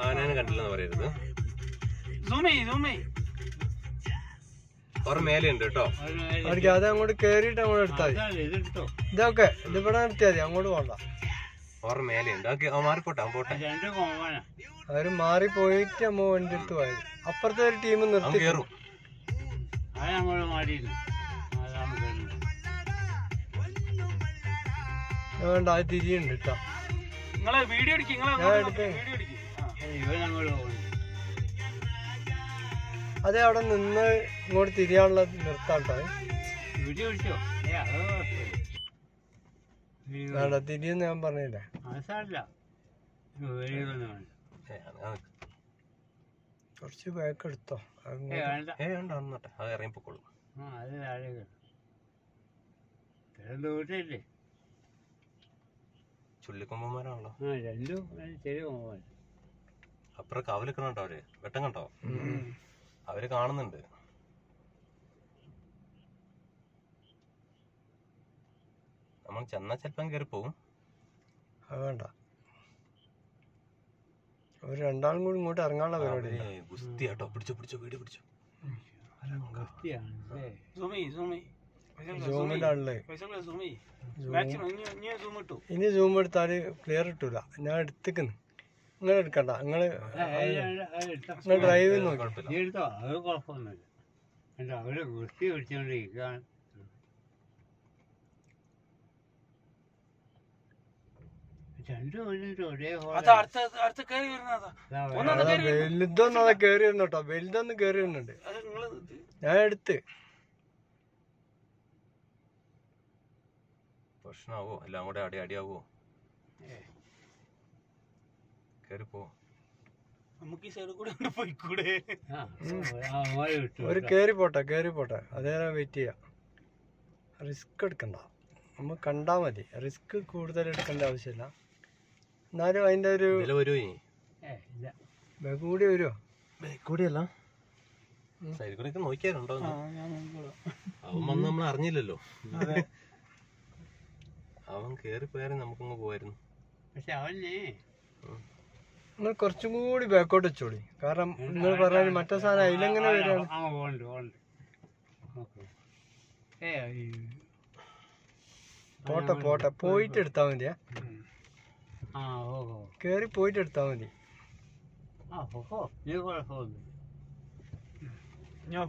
ആനേനെ കണ്ടില്ലെന്ന് പറയരുത്. കുറെ മേലെയുണ്ട് കേട്ടോ. അത് അങ്ങോട്ട് കേറിയിട്ട് അങ്ങോട്ട് എടുത്താൽ മതി. ഇതൊക്കെ ഇതിവിടെ നിർത്തിയാൽ മതി, അങ്ങോട്ട് പോണ്ട. കുറെ മേലെയുണ്ട്. മാറിപ്പോട്ടെ പോട്ടെ. അവര് മാറിപ്പോയിട്ട് അമ്മ വണ്ടി എടുത്ത് പോയത്. അപ്പുറത്തെ ഒരു ടീം നിർത്തി കയറും. വേണ്ട, അത് തിരിയുണ്ട് കേട്ടോ. അതെ, അവിടെ നിന്ന് ഇങ്ങോട്ട് തിരിയാനുള്ള നിർത്താട്ടോ. വേണ്ട, തിരിയെന്ന് ഞാൻ പറഞ്ഞില്ലേ. കുറച്ച് ബാക്ക് എടുത്തോ. അത് ഇറങ്ങിപ്പോക്കോളൂ. ചുള്ളിക്കൊമ്പന്മാരാണല്ലോ. അപ്പുറം കാവലിക്കണോ അവര്? വെട്ടം കണ്ടോ? അവര് കാണുന്നുണ്ട്. നമ്മൾ ചെന്നാ ചെലപ്പം കയറി പോവും. വേണ്ട, ഒരു രണ്ടാളും കൂടി ഇങ്ങോട്ട് ഇറങ്ങാനുള്ള പരിപാടി. ഗുസ്തി കേട്ടോ. പിടിച്ചോ വീഡിയോ പിടിച്ചോ. ഇനി സൂം എടുത്താല് ക്ലിയർ കിട്ടൂല. ഞാൻ എടുത്തിക്കുന്നു. നിങ്ങൾ എടുക്കണ്ട, നിങ്ങൾ ഡ്രൈവ് നോക്കി. വലുതൊന്നും അതെ കേറി വരുന്നു കേട്ടോ. വലുതൊന്നും കേറി വരുന്നുണ്ട്. ഞാൻ എടുത്ത്. പ്രശ്നമാവോ? എല്ലാം കൂടെ അടിയാവോ? കേറിപ്പോ. ഒരു കേറി പോട്ടെ. അതേ വെയിറ്റ് ചെയ്യാം. റിസ്ക് എടുക്കണ്ട, നമ്മ കണ്ടാ മതി. റിസ്ക് കൂടുതൽ എടുക്കേണ്ട ആവശ്യമില്ല. എന്നാലും അതിന്റെ ഒരു കൂടി വരുമോ? കൂടിയല്ല, സൈഡിൽ കൂടെ നോക്കിയാലുണ്ടോ? അവൻ വന്ന് നമ്മൾ അറിഞ്ഞില്ലല്ലോ. അവൻ കേറിപ്പോയാലും നമുക്കങ്ങ് പോവായിരുന്നു. പക്ഷെ അവനെ നിങ്ങൾ കുറച്ചും കൂടി ബാക്കോട്ട് വെച്ചോളി. കാരണം നിങ്ങൾ പറഞ്ഞാൽ മറ്റേ സാധനം അതിലെങ്ങനെ വരികയാണ്. പോട്ടെ പോയിട്ട് എടുത്താ മതിയാ. കേറി പോയിട്ട് എടുത്താ മതി. ഞാൻ